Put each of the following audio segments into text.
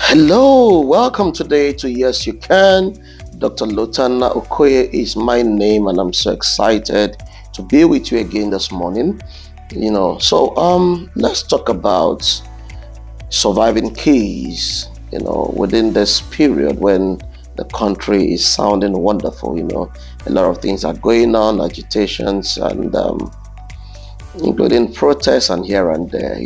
Hello, welcome today to Yes You Can. Dr. Lotanna Okoye is my name, and I'm so excited to be with you again this morning. Let's talk about surviving keys, within this period when the country is sounding wonderful. A lot of things are going on, agitations, and including protests and here and there.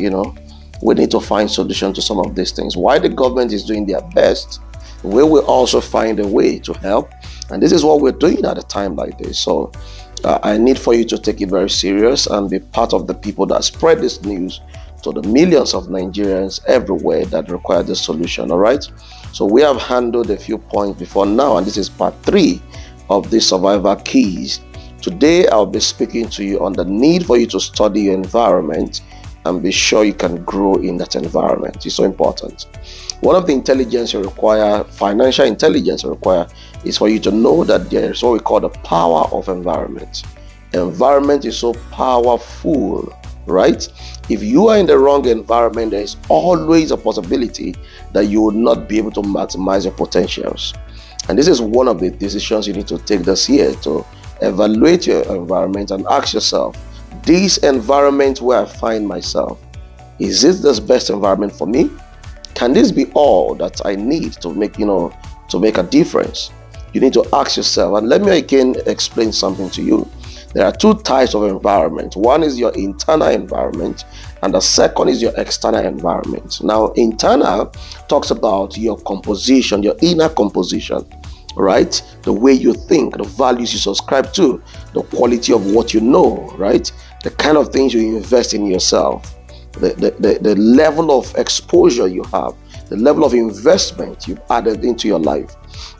We need to find solution to some of these things. While the government is doing their best, we will also find a way to help. And this is what we're doing at a time like this. So I need for you to take it very serious and be part of the people that spread this news to the millions of Nigerians everywhere that require this solution. All right. So we have handled a few points before now, and this is part 3 of the survivor keys. Today, I'll be speaking to you on the need for you to study your environment and be sure you can grow in that environment. It's so important. One of the intelligence you require, financial intelligence you require, is for you to know that there is what we call the power of environment. Environment is so powerful, right? If you are in the wrong environment, there is always a possibility that you will not be able to maximize your potentials. And this is one of the decisions you need to take this year, to evaluate your environment and ask yourself, this environment where I find myself, is this the best environment for me? Can this be all that I need to make a difference? You need to ask yourself, and let me again explain something to you. There are 2 types of environment. One is your internal environment, and the second is your external environment. Now, internal talks about your composition, your inner composition, right? The way you think, the values you subscribe to, the quality of what you know, right? The kind of things you invest in yourself, the level of exposure you have, the level of investment you've added into your life.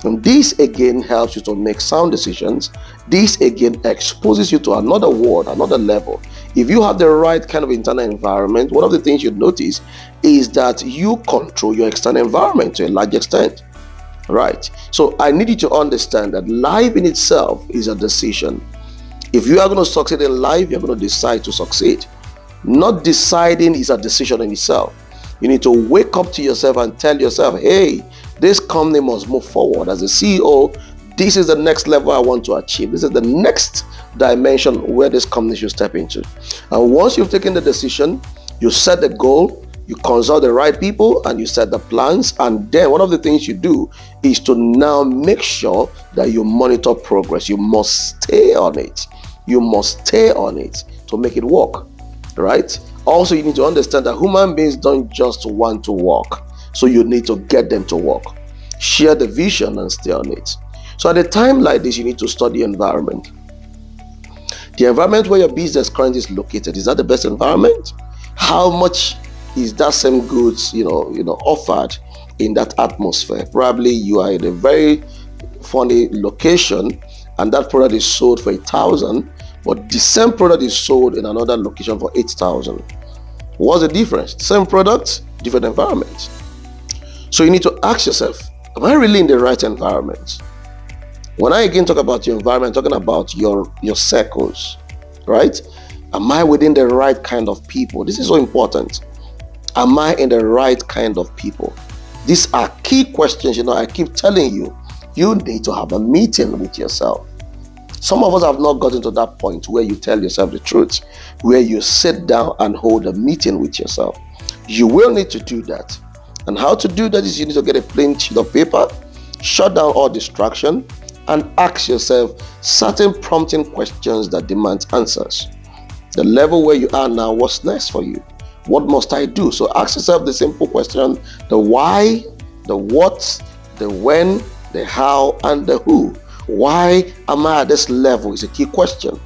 And this again helps you to make sound decisions. This again exposes you to another world, another level. If you have the right kind of internal environment, one of the things you'd notice is that you control your external environment to a large extent. Right. So I need you to understand that life in itself is a decision. If you are going to succeed in life, you're going to decide to succeed. Not deciding is a decision in itself. You need to wake up to yourself and tell yourself, hey, this company must move forward. As a CEO, this is the next level I want to achieve. This is the next dimension where this company should step into. And once you've taken the decision, you set the goal, you consult the right people, and you set the plans. And then one of the things you do is to now make sure that you monitor progress. You must stay on it. You must stay on it to make it work, right? Also, you need to understand that human beings don't just want to work. So you need to get them to work. Share the vision and stay on it. So at a time like this, you need to study environment. The environment where your business currently is located, is that the best environment? How much is that same goods offered in that atmosphere? Probably you are in a very funny location and that product is sold for 1,000, but the same product is sold in another location for 8,000. What's the difference? Same product, different environment. So you need to ask yourself, am I really in the right environment? When I again talk about your environment, I'm talking about your circles, right? Am I within the right kind of people? This is so important. Am I in the right kind of people? These are key questions. I keep telling you, you need to have a meeting with yourself. Some of us have not gotten to that point where you tell yourself the truth, where you sit down and hold a meeting with yourself. You will need to do that. And how to do that is you need to get a plain sheet of paper, shut down all distraction, and ask yourself certain prompting questions that demand answers. The level where you are now, what's next for you? What must I do? So ask yourself the simple question, the why, the what, the when, the how, and the who. Why am I at this level is a key question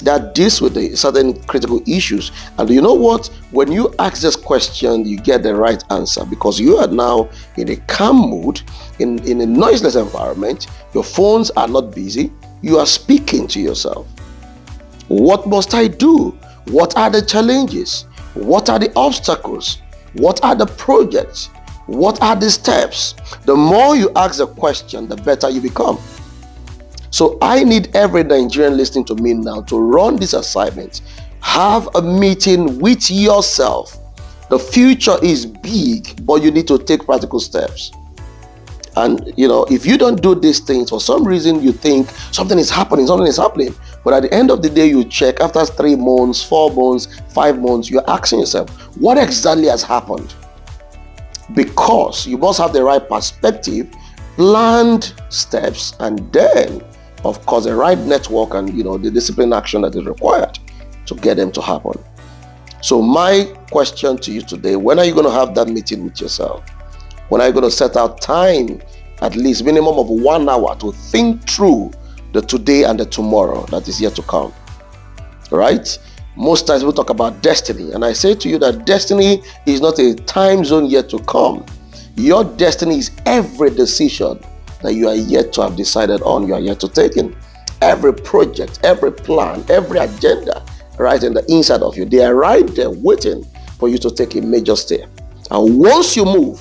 that deals with the certain critical issues. And you know what? When you ask this question, you get the right answer because you are now in a calm mood, in a noiseless environment. Your phones are not busy. You are speaking to yourself. What must I do? What are the challenges? What are the obstacles? What are the projects? What are the steps? The more you ask the question, the better you become. So I need every Nigerian listening to me now to run this assignment. Have a meeting with yourself. The future is big, but you need to take practical steps. And if you don't do these things, for some reason you think something is happening, but at the end of the day, you check after 3 months, 4 months, 5 months, you're asking yourself, what exactly has happened? Because you must have the right perspective, planned steps, and then, of course, the right network and the discipline action that is required to get them to happen. So my question to you today, when are you going to have that meeting with yourself? When are you going to set out time, at least minimum of 1 hour, to think through the today and the tomorrow that is yet to come? Right? Most times we talk about destiny, and I say to you that destiny is not a time zone yet to come. Your destiny is every decision that you are yet to have decided on, you are yet to take in. Every project, every plan, every agenda, right in the inside of you, they are right there waiting for you to take a major step. And once you move,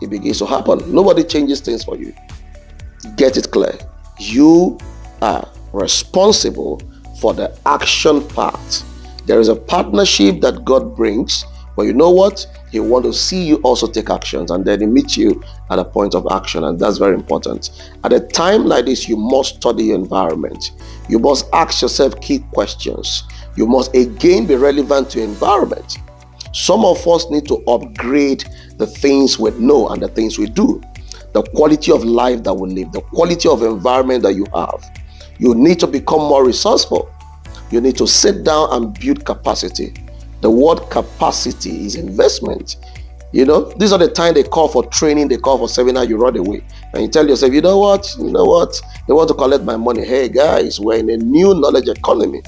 it begins to happen. Nobody changes things for you. Get it clear. You are responsible for the action part. There is a partnership that God brings, but you know what? He wants to see you also take actions, and then he meets you at a point of action, and that's very important. At a time like this, you must study your environment. You must ask yourself key questions. You must again be relevant to your environment. Some of us need to upgrade the things we know and the things we do, the quality of life that we live, the quality of environment that you have. You need to become more resourceful. You need to sit down and build capacity. The word capacity is investment. These are the time they call for training, they call for seminar, you run away. And you tell yourself, you know what? They want to collect my money. Hey guys, we're in a new knowledge economy.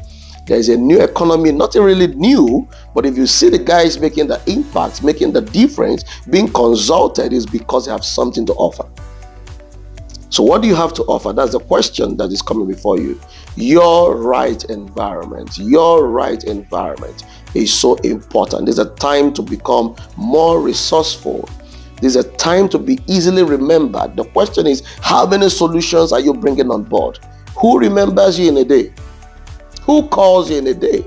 There is a new economy, nothing really new, but if you see the guys making the impact, making the difference, being consulted, is because they have something to offer. So what do you have to offer? That's the question that is coming before you. Your right environment is so important. There's a time to become more resourceful. There's a time to be easily remembered. The question is, how many solutions are you bringing on board? Who remembers you in a day? Who calls you in a day?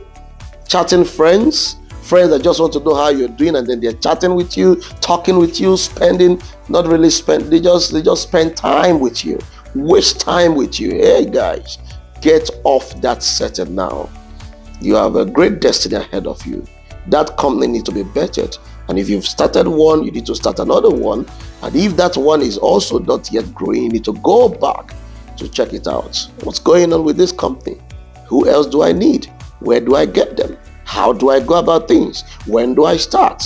Chatting friends that just want to know how you're doing, and then they're chatting with you, talking with you, they just spend time with you, waste time with you. Hey guys, get off that setting now. You have a great destiny ahead of you. That company needs to be bettered. And if you've started one, you need to start another one. And if that one is also not yet growing, you need to go back to check it out. What's going on with this company? Who else do I need? Where do I get them? How do I go about things? When do I start?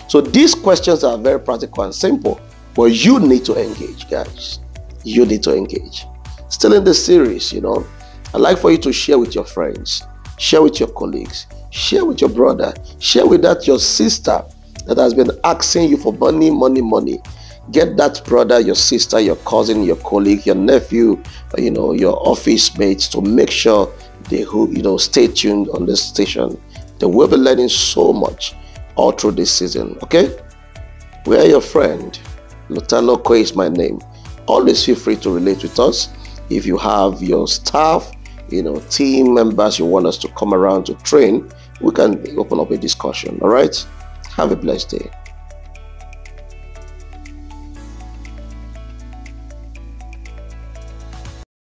So these questions are very practical and simple, but you need to engage, guys. You need to engage. Still in this series, I'd like for you to share with your friends, share with your colleagues, share with your brother, share with your sister that has been asking you for money. Get that brother, your sister, your cousin, your colleague, your nephew, your office mates to make sure they stay tuned on this station. They will be learning so much all through this season. Okay? We are your friend. Lotanna Okoye is my name. Always feel free to relate with us. If you have your staff, team members you want us to come around to train, we can open up a discussion. All right? Have a blessed day.